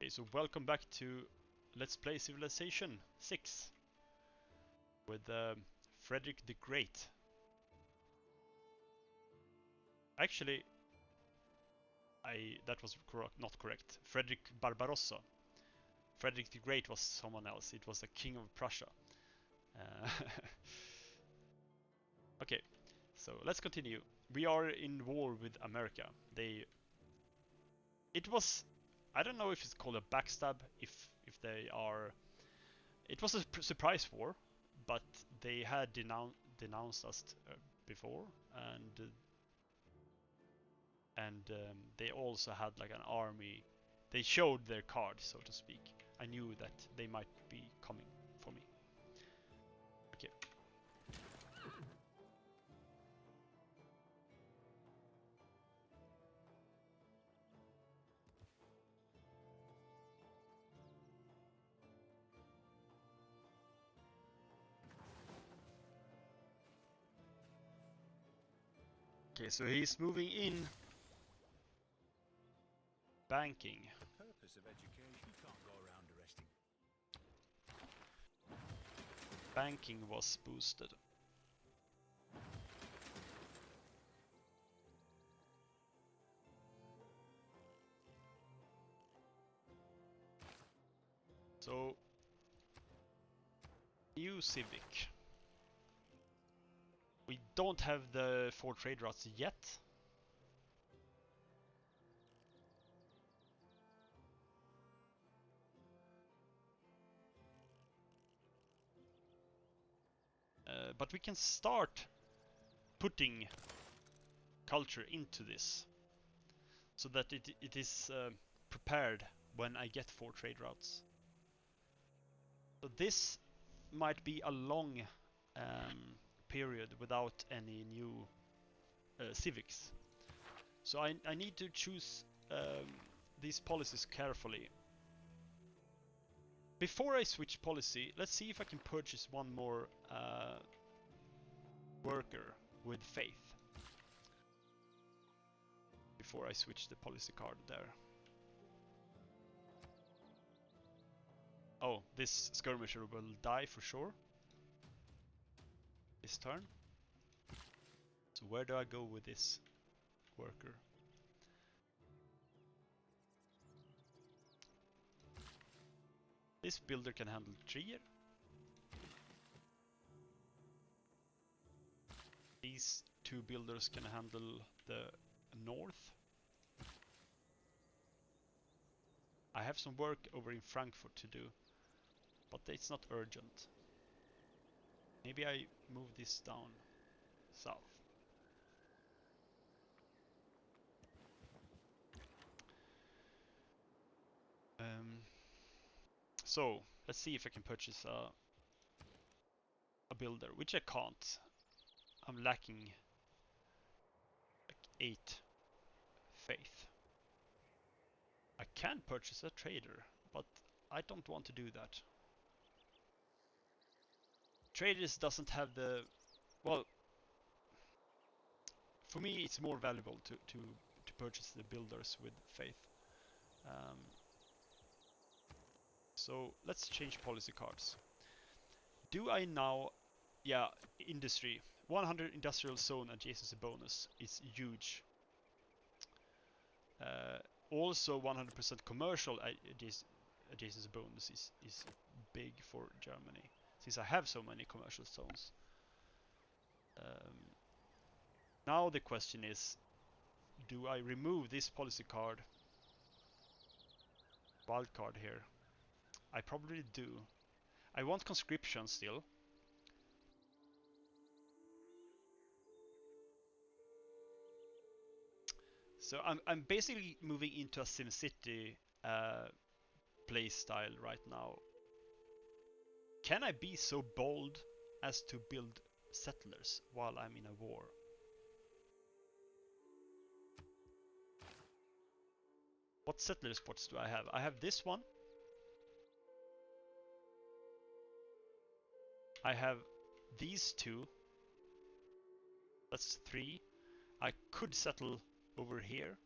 Okay, so welcome back to Let's Play Civilization 6 with Frederick the Great. Actually, that was not correct. Frederick Barbarossa. Frederick the Great was someone else. It was the King of Prussia. Okay, so let's continue. We are in war with America. It was, I don't know if it's called a backstab. If they are, it was a surprise war, but they had denounced us before, and they also had like an army. They showed their card, so to speak. I knew that they might be coming for me. Okay. Okay, so he's moving in. Banking. The purpose of education, you can't go around arresting. Banking was boosted. So, new civic. We don't have the 4 trade routes yet. But we can start putting culture into this so that it is prepared when I get 4 trade routes. So this might be a long period without any new civics. So I need to choose these policies carefully. Before I switch policy, let's see if I can purchase one more worker with faith. Before I switch the policy card there. Oh, this skirmisher will die for sure. This turn. So where do I go with this worker? This builder can handle Trier. These 2 builders can handle the north. I have some work over in Frankfurt to do, but it's not urgent. Maybe I move this down south. So let's see if I can purchase a builder, which I can't. I'm lacking like 8 faith. I can purchase a trader, but I don't want to do that. Traders doesn't have the, well, for me it's more valuable to purchase the builders with faith. So let's change policy cards. Do I now, yeah, industry. 100 industrial zone adjacency bonus is huge. Also 100% commercial adjacency bonus is big for Germany, since I have so many commercial zones. Now the question is, do I remove this policy card? Wild card here. I probably do. I want conscription still. So I'm basically moving into a SimCity play style right now. Can I be so bold as to build settlers while I'm in a war? What settler spots do I have? I have this one. I have these 2. That's 3. I could settle over here.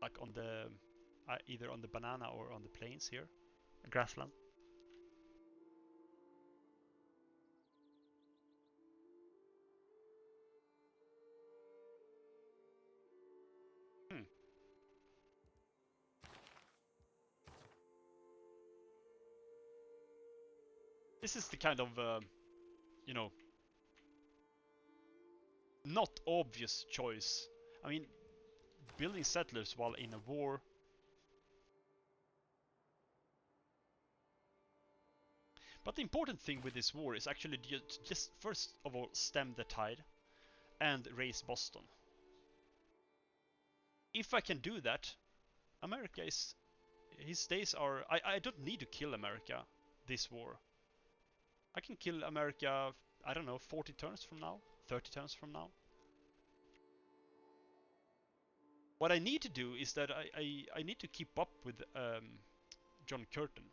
Like on the either on the banana or on the plains here, grassland. This is the kind of, you know, not obvious choice. I mean, building settlers while in a war. But the important thing with this war is actually just first of all stem the tide and raise Boston. If I can do that, America is, his days are, I don't need to kill America this war. I can kill America, I don't know, 40 turns from now, 30 turns from now. What I need to do is that I need to keep up with John Curtin.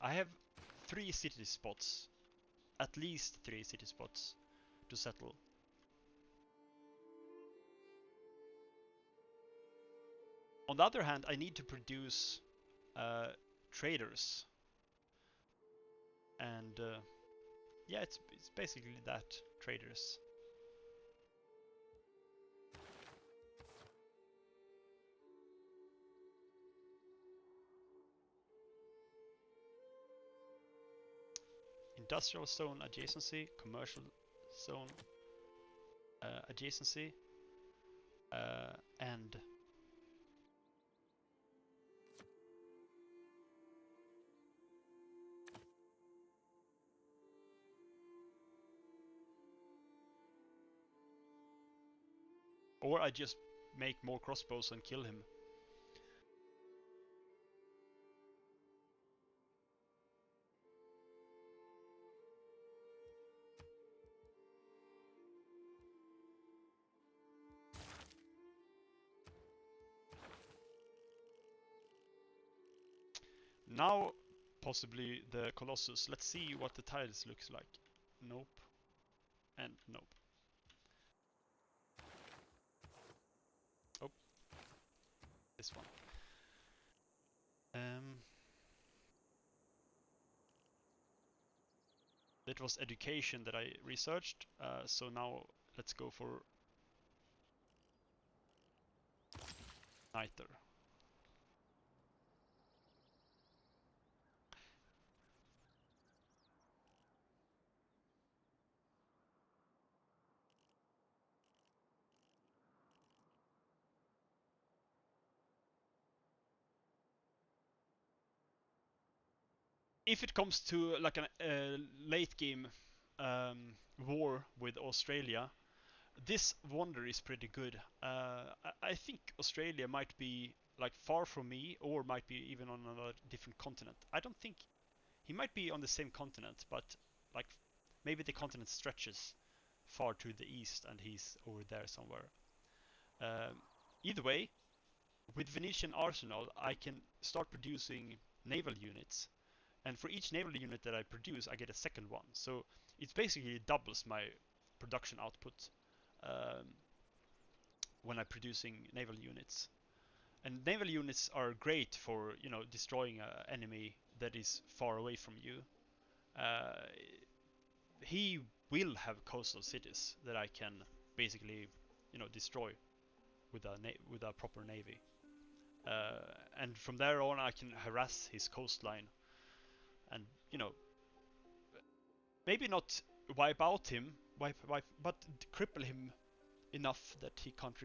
I have 3 city spots, at least 3 city spots to settle. On the other hand, I need to produce traders, and yeah, it's basically that, traders. Industrial zone adjacency, commercial zone adjacency, and or I just make more crossbows and kill him. Now, possibly the Colossus. Let's see what the tiles looks like. Nope. And nope. Oh. This one. That was education that I researched. So now let's go for Niter. If it comes to like a late game war with Australia, this wonder is pretty good. I think Australia might be like far from me, or might be even on another different continent. I don't think he might be on the same continent, but like maybe the continent stretches far to the east and he's over there somewhere. Either way, with Venetian Arsenal, I can start producing naval units, and for each naval unit that I produce, I get a second one. So it basically doubles my production output when I'm producing naval units. And naval units are great for, you know, destroying an enemy that is far away from you. He will have coastal cities that I can basically, you know, destroy with a proper navy. And from there on, I can harass his coastline, and you know, maybe not wipe out him, but cripple him enough that he can't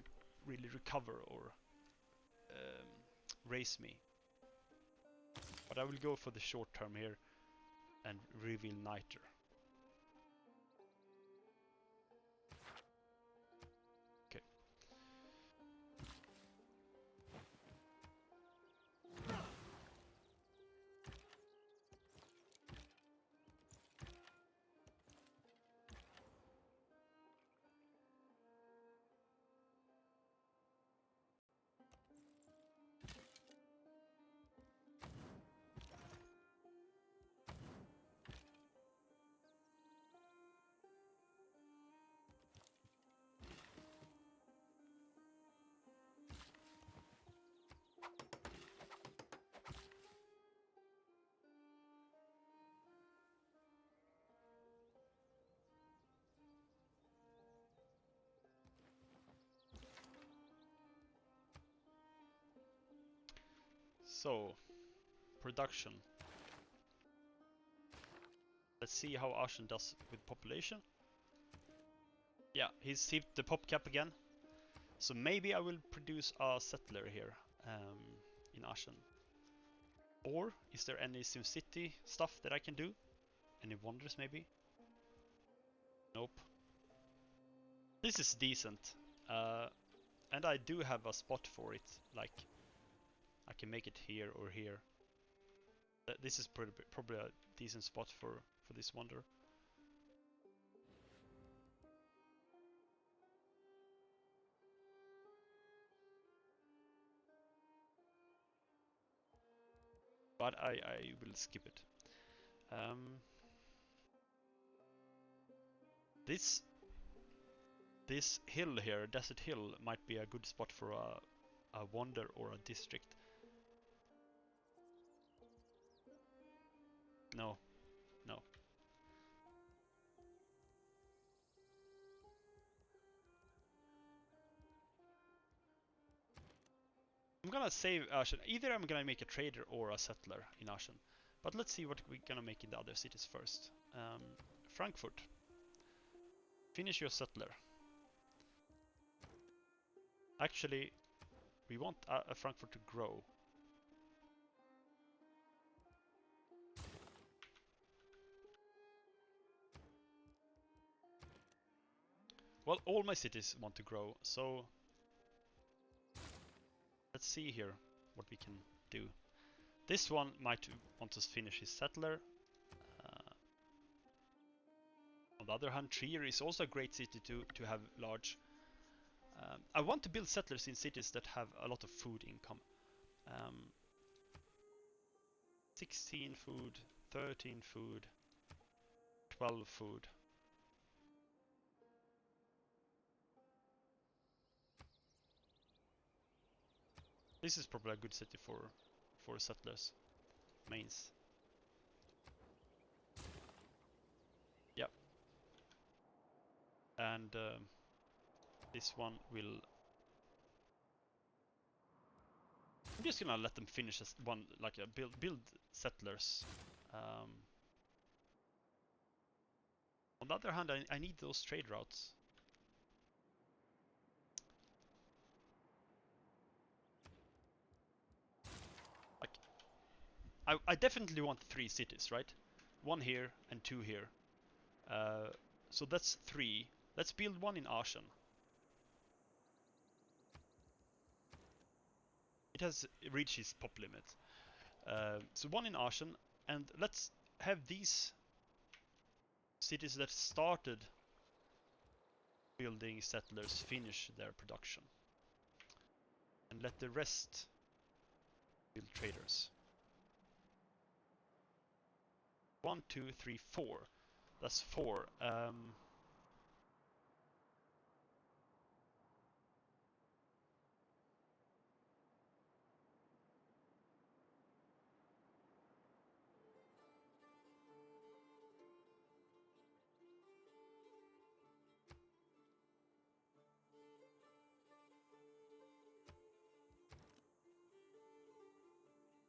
really recover or raise me. But I will go for the short term here and reveal Niter. Okay. So, production. Let's see how Ashen does with population. Yeah, he's hit the pop cap again. So maybe I will produce a settler here in Ashen. Or is there any SimCity stuff that I can do? Any wonders maybe? Nope. This is decent. And I do have a spot for it. Like, I can make it here or here. This is probably a decent spot for this wonder. But I will skip it. This hill here, Desert Hill, might be a good spot for a wonder or a district. No, no. I'm gonna save Ashen. Either I'm gonna make a trader or a settler in Ashen. But let's see what we're gonna make in the other cities first. Frankfurt. Finish your settler. Actually, we want a Frankfurt to grow. Well, all my cities want to grow, so let's see here what we can do. This one might want to finish his settler. On the other hand, Trier is also a great city to have large. I want to build settlers in cities that have a lot of food income. 16 food, 13 food, 12 food. This is probably a good city for settlers. Mainz. Yep. And this one will. I'm just gonna let them finish as one, like a build settlers. On the other hand, I need those trade routes. Like, I definitely want 3 cities, right? 1 here and 2 here. So that's 3. Let's build 1 in Ashen. It has reached its pop limit. So 1 in Ashen, and let's have these cities that started building settlers finish their production. And let the rest build traders. 1, 2, 3, 4. That's 4.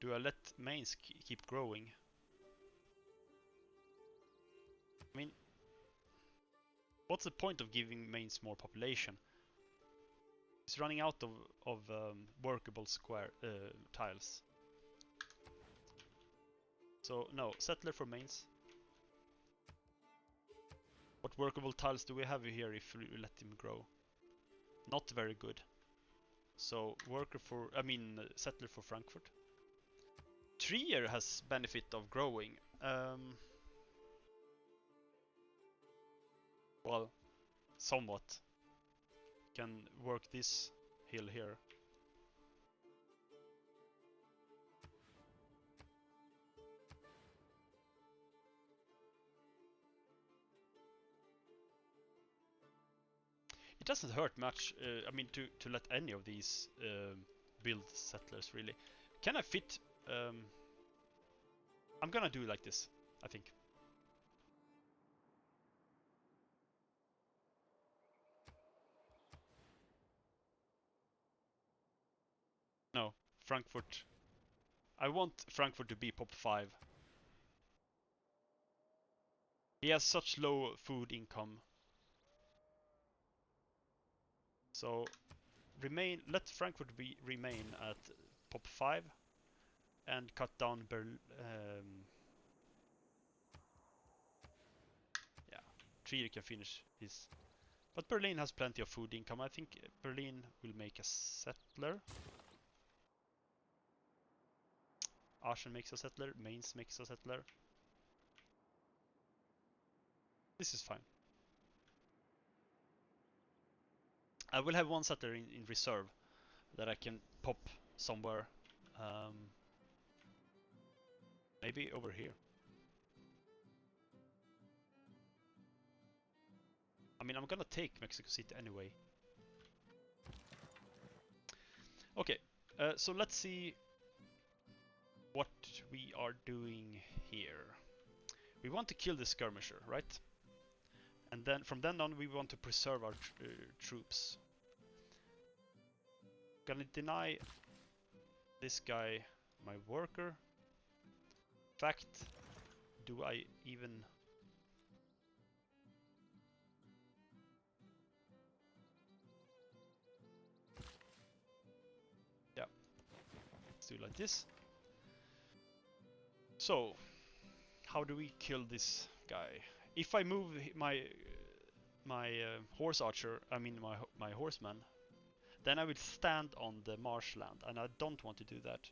Do I let Mainz keep growing? I mean, what's the point of giving Mainz more population? It's running out of workable square tiles. So no, settler for Mainz. What workable tiles do we have here if we let him grow? Not very good. So settler for Frankfurt. Trier has benefit of growing. Well, somewhat. Can work this hill here. It doesn't hurt much, to let any of these build settlers, really. Can I fit... I'm gonna do like this, I think. No, Frankfurt I want Frankfurt to be pop 5. He has such low food income. So let Frankfurt remain at pop 5 and cut down yeah, Trier can finish his. But Berlin has plenty of food income. I think Berlin will make a settler. Aachen makes a settler. Mainz makes a settler. This is fine. I will have one settler in reserve that I can pop somewhere. Maybe over here. I mean, I'm gonna take Mexico City anyway. Okay, so let's see what we are doing here. We want to kill the skirmisher, right? And then from then on we want to preserve our troops. Gonna deny this guy my worker. In fact, do I even... Yeah, let's do it like this. So, how do we kill this guy? If I move my horse archer, I mean my horseman, then I will stand on the marshland, and I don't want to do that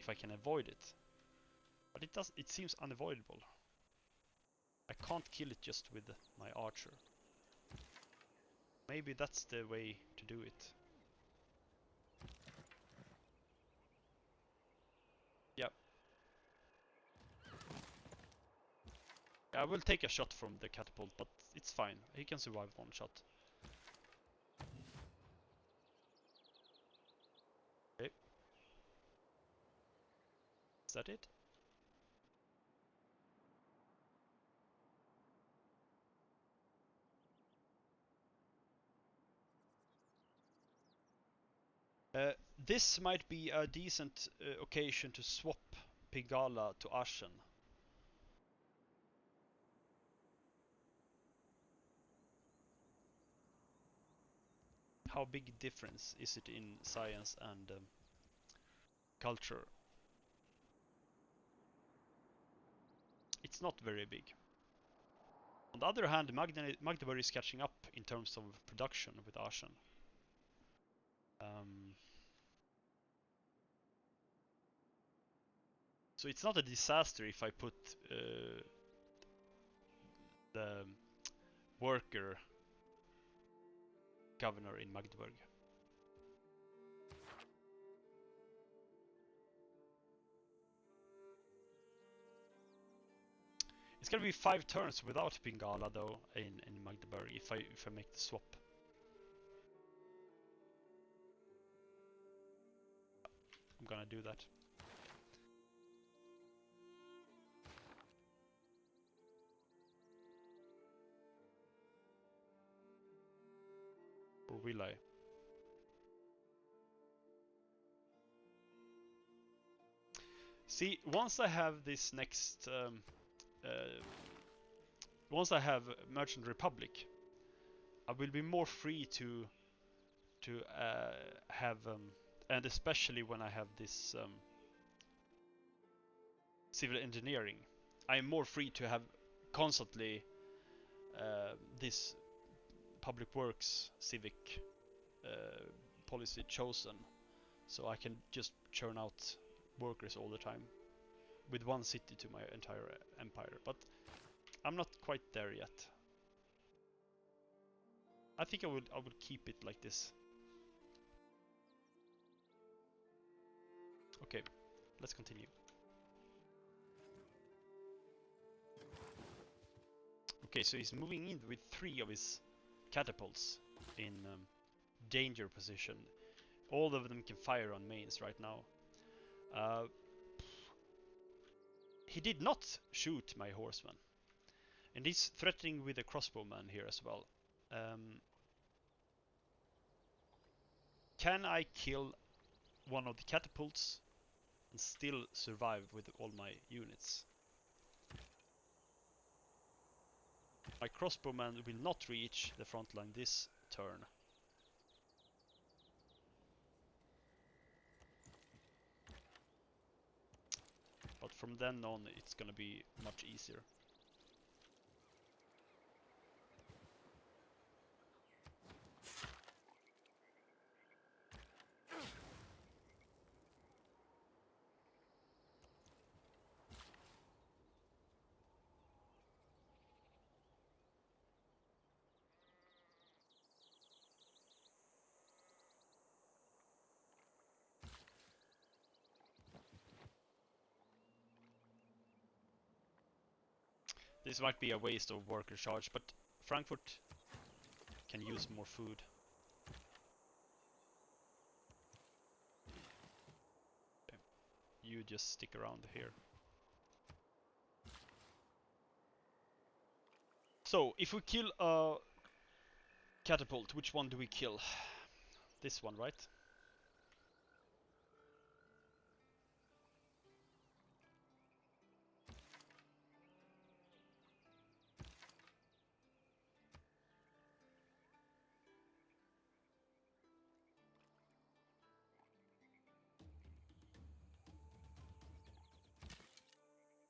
if I can avoid it. But it seems unavoidable. I can't kill it just with my archer. Maybe that's the way to do it. Yep. I will take a shot from the catapult, but it's fine. He can survive one shot. Okay. Is that it? This might be a decent occasion to swap Pingala to Aachen. How big difference is it in science and culture? It's not very big. On the other hand, Magdeburg is catching up in terms of production with Aachen. So it's not a disaster if I put the worker governor in Magdeburg. It's gonna be 5 turns without Pingala though in Magdeburg if I make the swap. I'm gonna do that. Or will I? See, once I have this next once I have Merchant Republic, I will be more free to have and especially when I have this civil engineering, I am more free to have constantly this public works civic policy chosen, so I can just churn out workers all the time with one city to my entire empire. But I'm not quite there yet. I think I would keep it like this. Okay, let's continue. Okay, so he's moving in with 3 of his catapults in danger position. All of them can fire on Mainz right now. He did not shoot my horseman. And he's threatening with a crossbowman here as well. Can I kill one of the catapults and still survive with all my units. My crossbowman will not reach the front line this turn. But from then on it's gonna be much easier. This might be a waste of worker charge, but Frankfurt can use more food. Okay. You just stick around here. So, if we kill a catapult, which one do we kill? This one, right?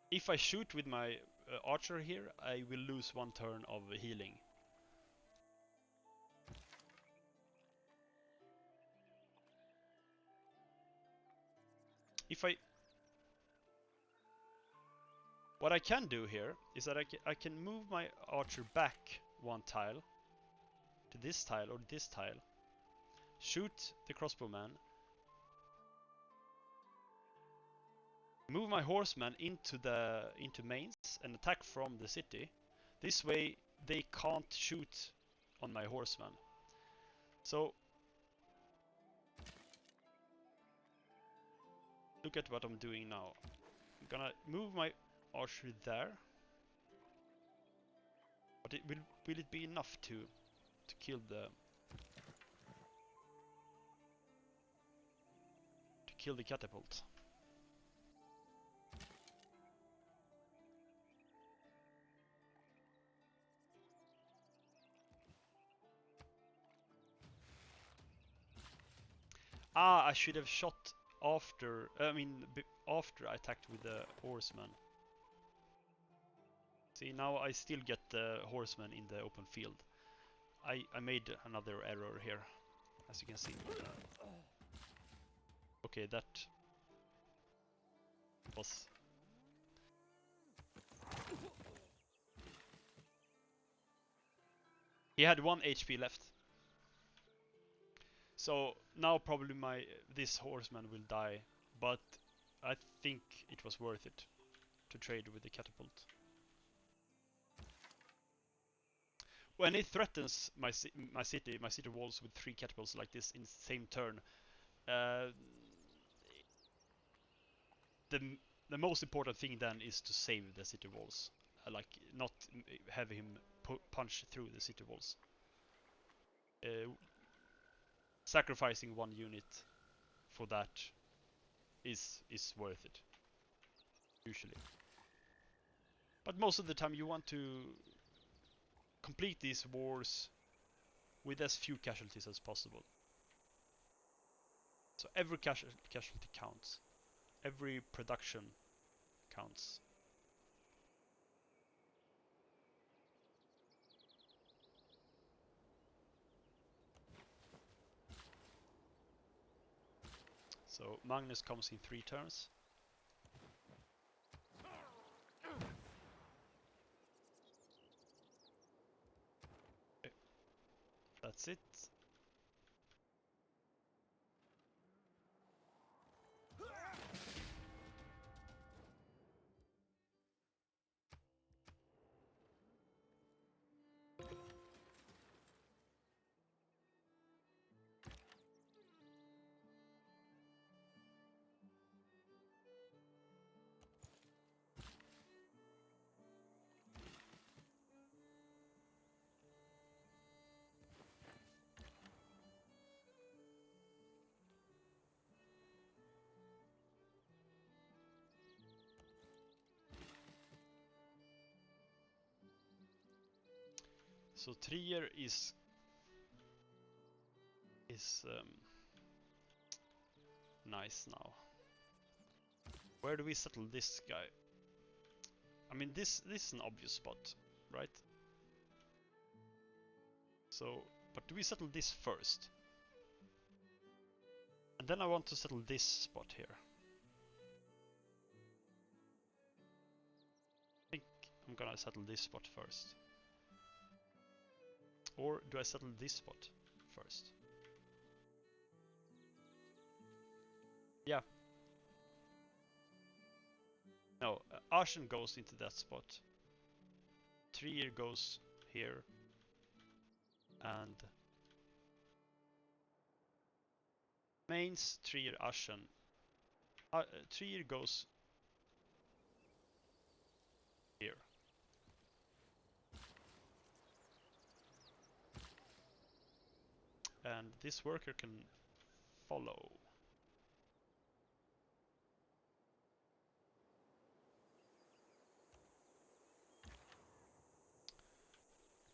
If I shoot with my archer here, I will lose 1 turn of healing. What I can do here is that I can move my archer back 1 tile to this tile or this tile, shoot the crossbowman, move my horseman into Mainz and attack from the city. This way they can't shoot on my horseman. So look at what I'm doing now. I'm gonna move my archer there. But will it be enough to kill the catapult? I should have shot after. After I attacked with the horseman. See, now I still get the horseman in the open field. I made another error here, as you can see. Okay, that was... He had 1 HP left. So now probably this horseman will die, but I think it was worth it to trade with the catapult. When it threatens my city walls with 3 catapults like this in the same turn, the most important thing then is to save the city walls, like not have him punch through the city walls. Sacrificing 1 unit for that is worth it, usually. But most of the time you want to complete these wars with as few casualties as possible. So every casualty counts. Every production counts. So Magnus comes in 3 turns. Okay. That's it. So Trier is nice now. Where do we settle this guy? I mean, this is an obvious spot, right? So, but do we settle this first? And then I want to settle this spot here. I think I'm gonna settle this spot first. Or do I settle this spot first? Yeah. No, Ashen goes into that spot. Trier goes here. And Mainz, Trier, Ashen. Trier goes here. And this worker can follow.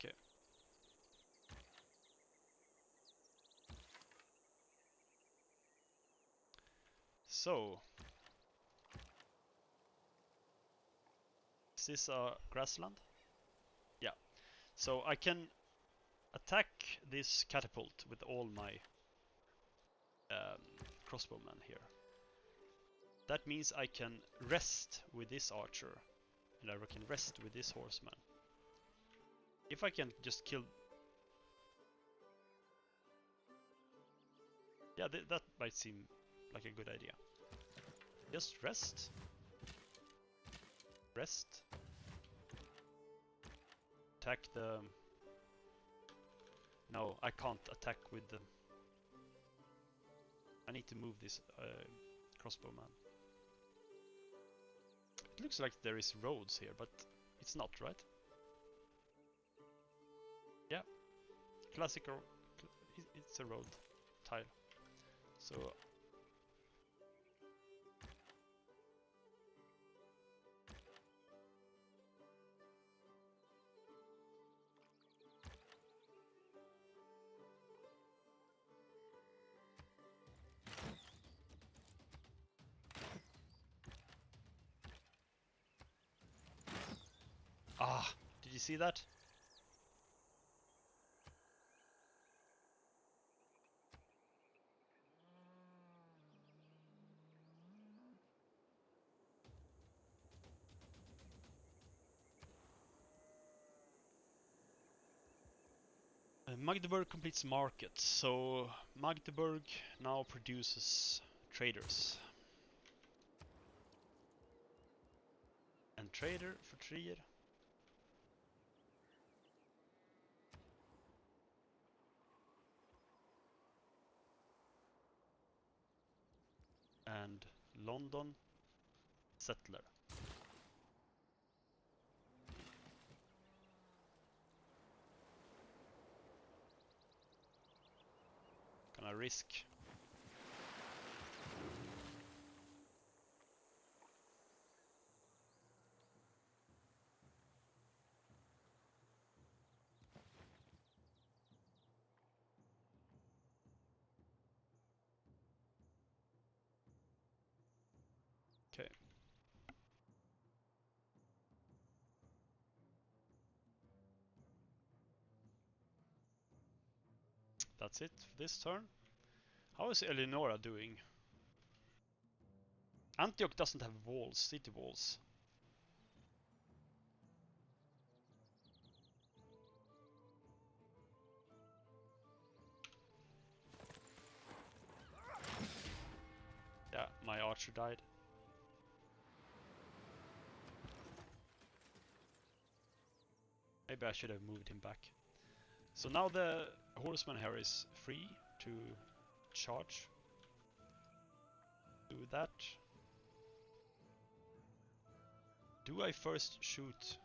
Okay. So, is this a grassland? Yeah. So I can attack this catapult with all my crossbowmen here. That means I can rest with this archer, and I can rest with this horseman. If I can just kill... Yeah, that might seem like a good idea. Just rest. Rest. Attack the... No, I can't attack with the... I need to move this crossbowman. It looks like there is roads here, but it's not, right? Yeah, classical. It's a road tile. So did you see that? Magdeburg completes market, so Magdeburg now produces traders. And trader for Trier. And London settler. Gonna risk. Okay. That's it for this turn. How is Eleonora doing? Antioch doesn't have walls, city walls. Yeah, my archer died. Maybe I should have moved him back. So now the horseman here is free to charge. Do that. Do I first shoot?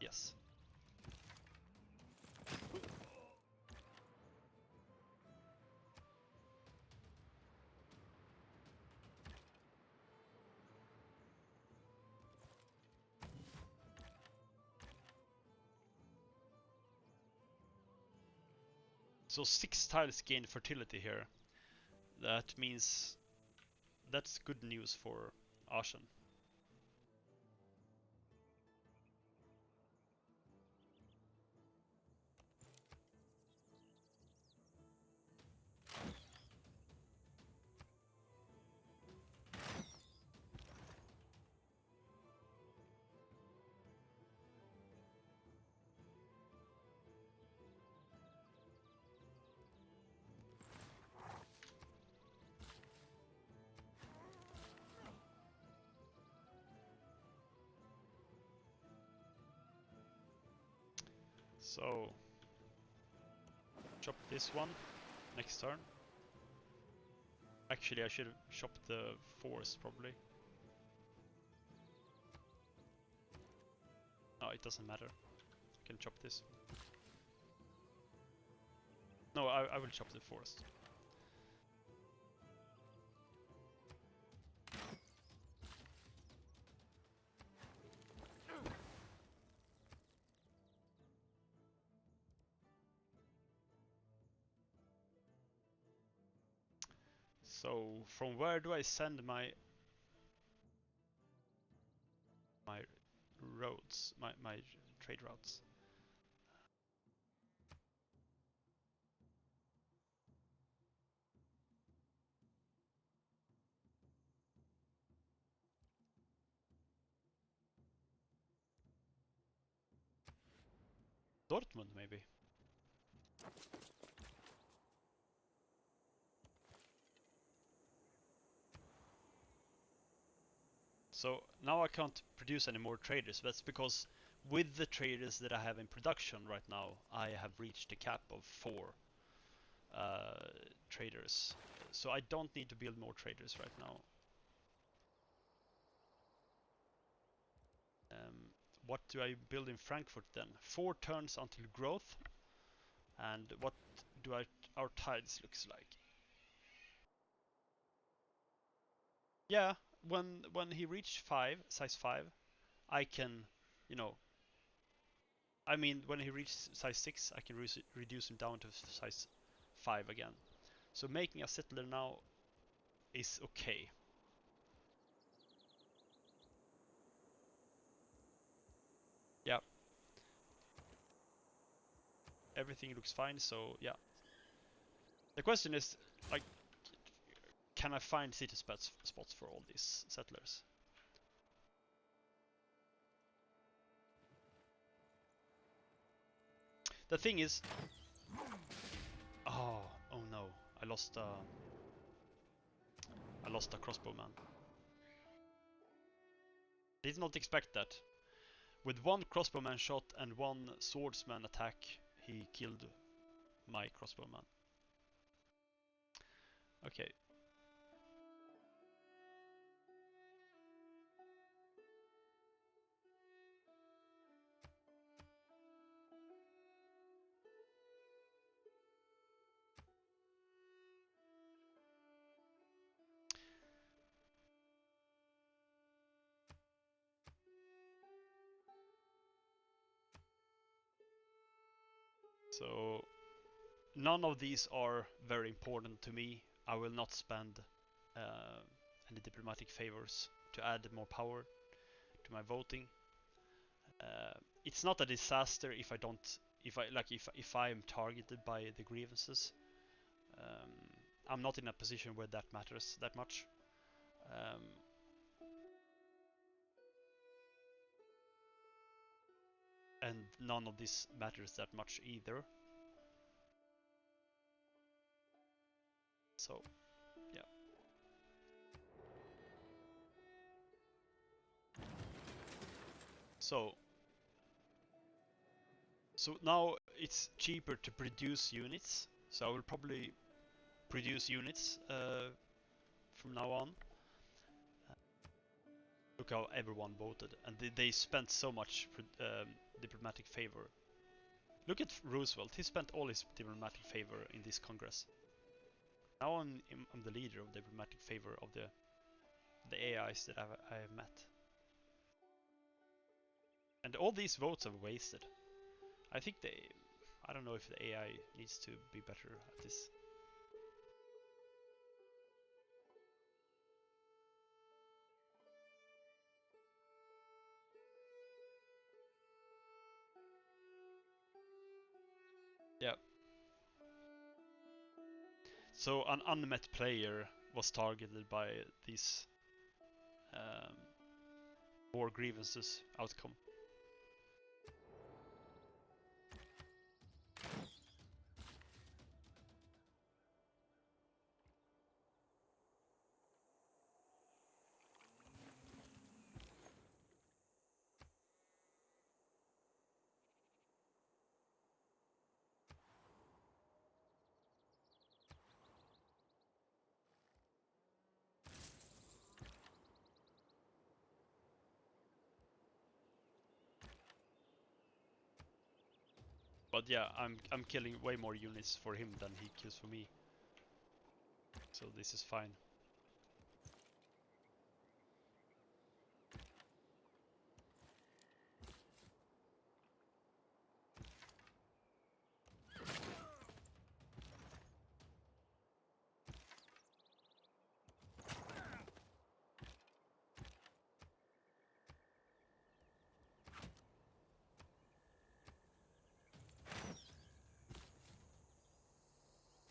Yes. So 6 tiles gained fertility here. That means that's good news for Ashen. So chop this one next turn. Actually, I should have chopped the forest probably. No, it doesn't matter. I can chop this. No, I will chop the forest. So from where do I send my roads, my trade routes? Dortmund maybe. So now I can't produce any more traders. That's because with the traders that I have in production right now, I have reached a cap of 4 traders. So I don't need to build more traders right now. What do I build in Frankfurt then? 4 turns until growth. And what do our tides looks like? Yeah, when he reached 5, size 5, I can, you know, I mean, when he reached size 6, I can reduce him down to size 5 again. So making a settler now is okay. Yeah. Everything looks fine, so yeah. The question is, like, can I find city spots for all these settlers? The thing is, oh no, I lost a crossbowman. Did not expect that. With 1 crossbowman shot and 1 swordsman attack, he killed my crossbowman. Okay. So none of these are very important to me. I will not spend any diplomatic favors to add more power to my voting. It's not a disaster if I don't, if I am targeted by the grievances. Um, I'm not in a position where that matters that much. Um, and none of this matters that much either. So, yeah. So now it's cheaper to produce units. So I will probably produce units from now on. Look how everyone voted, and they spent so much diplomatic favor. Look at Roosevelt; he spent all his diplomatic favor in this Congress. Now I'm the leader of diplomatic favor of the AIs that I have met, and all these votes are wasted. I think I don't know if the AI needs to be better at this. Yeah. So an unmet player was targeted by these war grievances outcome. But yeah, I'm killing way more units for him than he kills for me. So this is fine.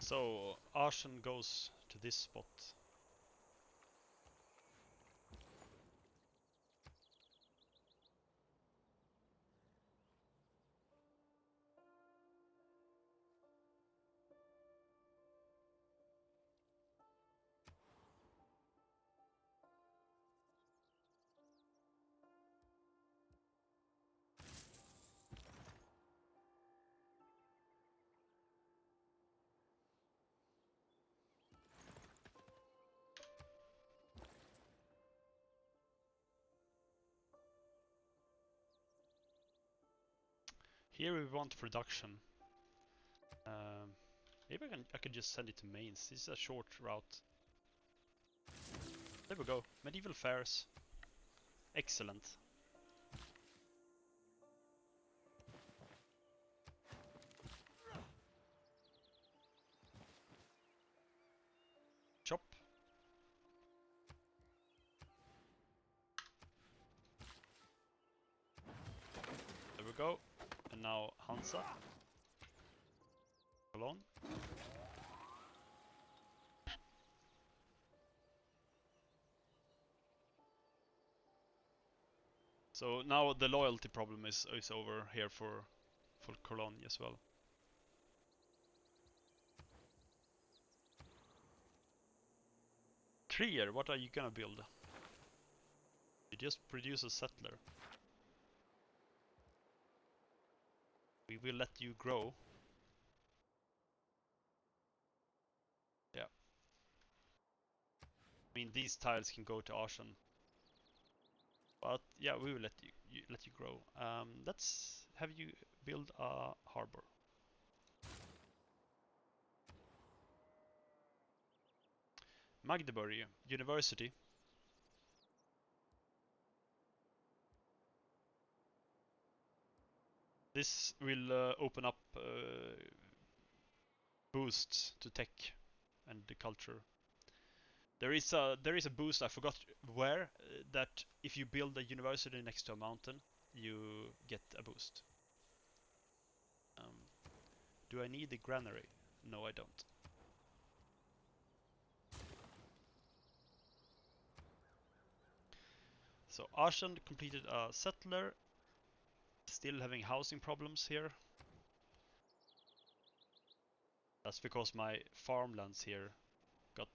So Arshan goes to this spot. Here we want production. Maybe I can just send it to mains. This is a short route. There we go. Medieval fairs. Excellent. Chop. There we go. And now Hansa. Cologne. So now the loyalty problem is over here for Cologne as well. Trier, what are you gonna build? You just produce a settler. We will let you grow. Yeah. I mean, these tiles can go to Arshan. But yeah, we will let you grow. Let's have you build a harbor. Magdeburg University. This will open up boosts to tech and the culture. There is a boost, I forgot where, that if you build a university next to a mountain, you get a boost. Do I need the granary? No, I don't. So Arshan completed a settler, still having housing problems here. That's because my farmlands here got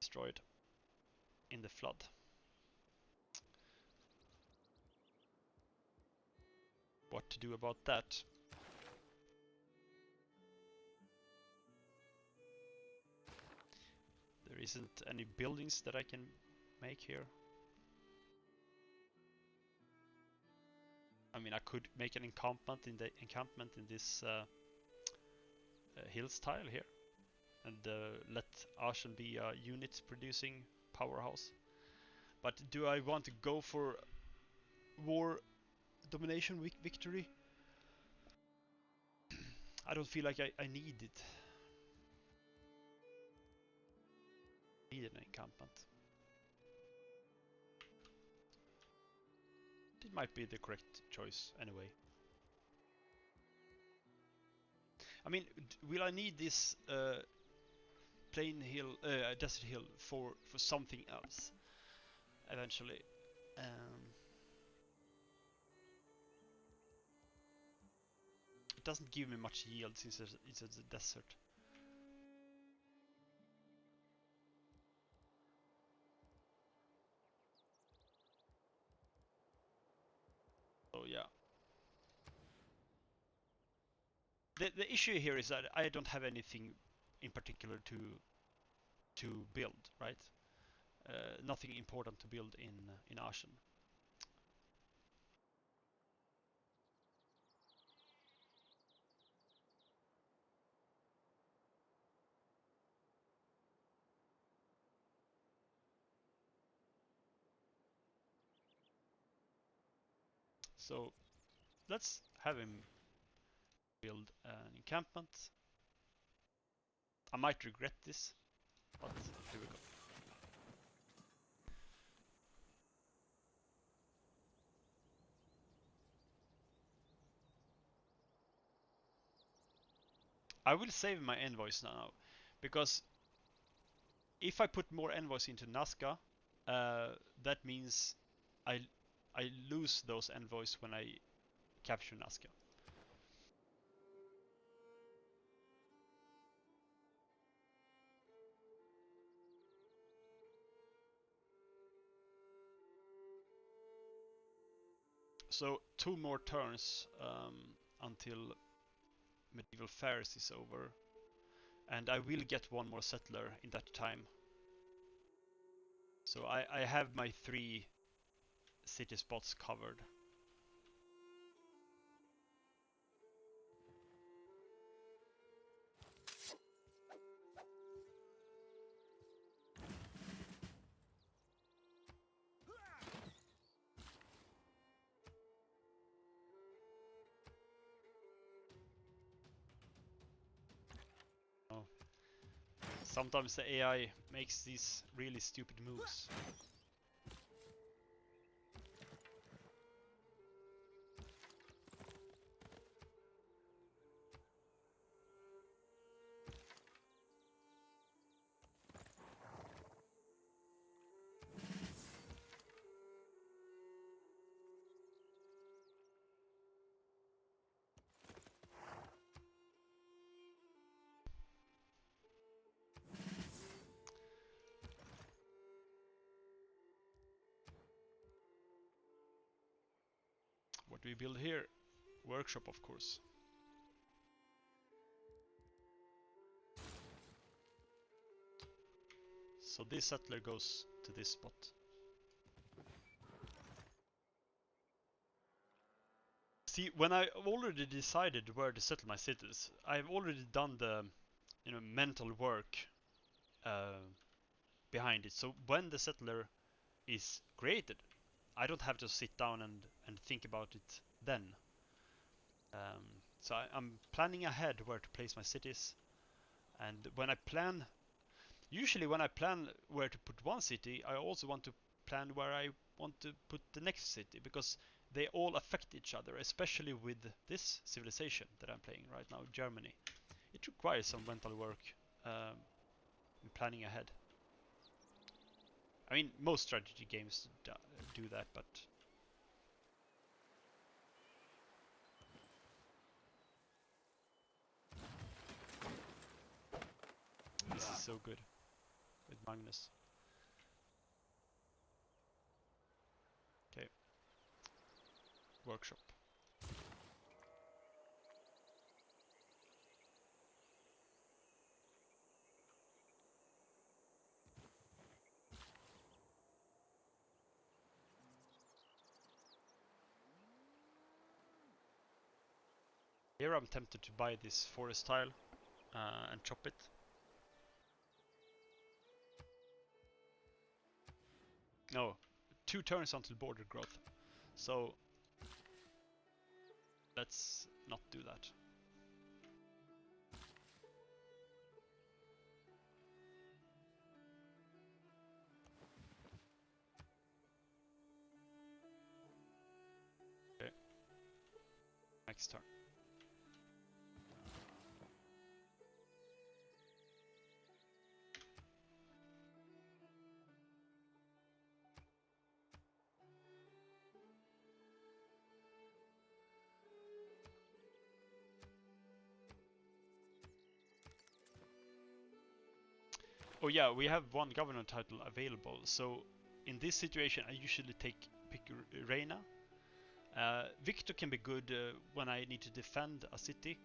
destroyed in the flood. What to do about that? There isn't any buildings that I can make here. I mean, I could make an encampment in this hills tile here, and let Arshan be a unit producing powerhouse. But do I want to go for war domination victory? I don't feel like I need it. Need an encampment. It might be the correct choice anyway. I mean, will I need this plain hill, desert hill for something else eventually? It doesn't give me much yield since it's a desert. So yeah. The issue here is that I don't have anything in particular to build, right? Nothing important to build in Ashen. So let's have him build an encampment. I might regret this, but here we go. I will save my envoys now, because if I put more envoys into Nazca, that means I lose those envoys when I capture Nazca. So 2 more turns until Medieval Fairs is over, and I will get 1 more settler in that time. So I have my 3 city spots covered. Sometimes the AI makes these really stupid moves. What do we build here? Workshop, of course. So this settler goes to this spot. See, when I already decided where to settle my cities, I've already done the mental work behind it. So when the settler is created, I don't have to sit down and think about it then. So I'm planning ahead where to place my cities, and usually when I plan where to put one city, I also want to plan where I want to put the next city, because they all affect each other, especially with this civilization that I'm playing right now, Germany. It requires some mental work in planning ahead. I mean, most strategy games do that, but this is so good with Magnus. Okay. Workshop. Here I'm tempted to buy this forest tile and chop it. No, 2 turns until border growth. So let's not do that. next turn. Oh yeah, we have one governor title available, so in this situation I usually pick Reina. Victor can be good when I need to defend a city,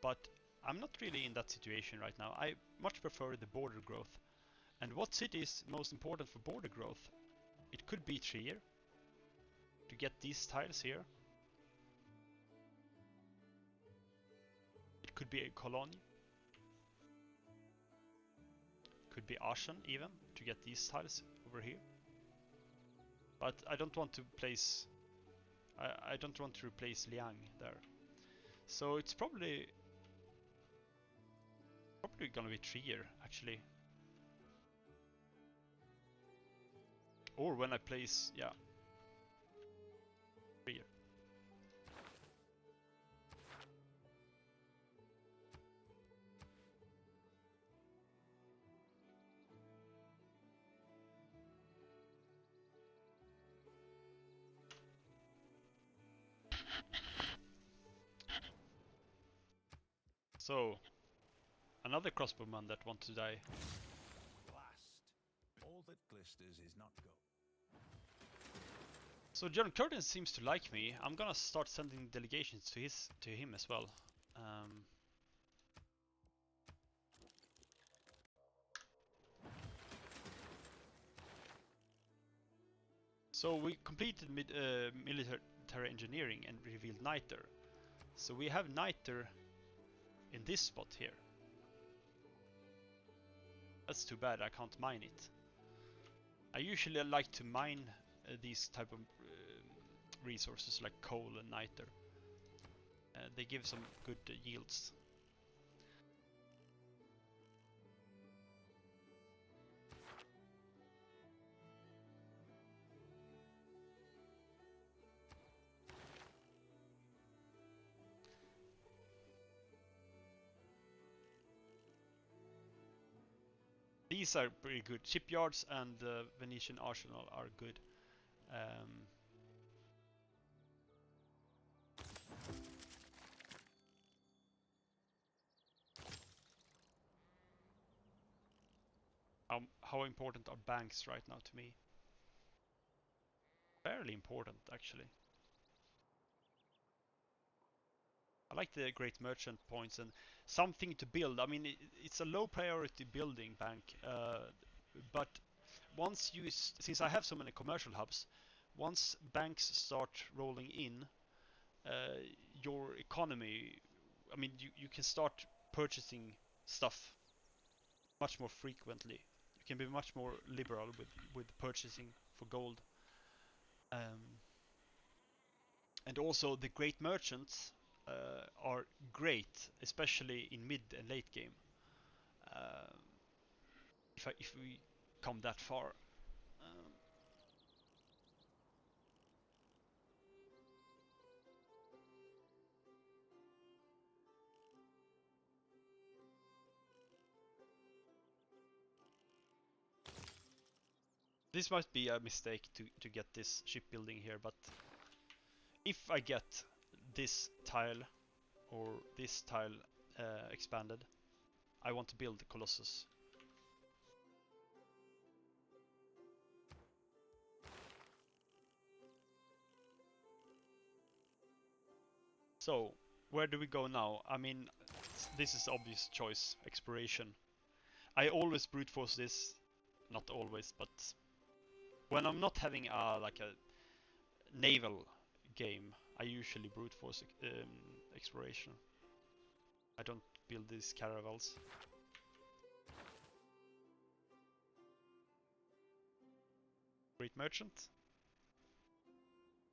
but I'm not really in that situation right now. I much prefer the border growth. And what city is most important for border growth? It could be Trier, to get these tiles here. It could be a Cologne. Could be Aachen even, to get these tiles over here. But I don't want to place... I don't want to replace Liang there. So it's probably gonna be Trier, actually. Or when I place... yeah. Trier. So, another crossbowman that wants to die. Blast. All that glisters is not gold. So John Curtin seems to like me. I'm gonna start sending delegations to him as well. So we completed military engineering and revealed Niter. So we have Niter in this spot here. That's too bad, I can't mine it. I usually like to mine these type of resources like coal and niter. They give some good yields. These are pretty good. Shipyards and the Venetian Arsenal are good. How important are banks right now to me? Fairly important, actually. I like the great merchant points and something to build. I mean, it's a low priority building bank, but once you, since I have so many commercial hubs, once banks start rolling in, your economy, I mean, you can start purchasing stuff much more frequently. You can be much more liberal with purchasing for gold. And also the great merchants are great, especially in mid and late game. If we come that far. This might be a mistake to get this shipbuilding here, but if I get this tile or this tile expanded, I want to build the Colossus. So, where do we go now? I mean, this is obvious choice, exploration. I always brute force this, not always, but when I'm not having like a naval game, I usually brute force exploration. I don't build these caravels. Great merchant.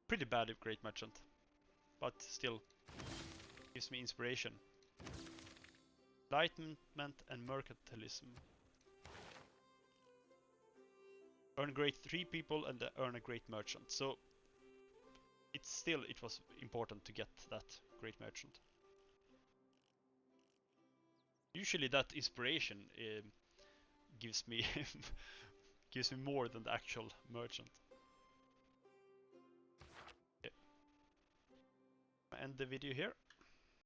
Pretty bad at great merchant, but still gives me inspiration. Enlightenment and mercantilism. Earn great 3 people and earn a great merchant. So it was important to get that great merchant. Usually that inspiration gives me gives me more than the actual merchant. Okay. End the video here.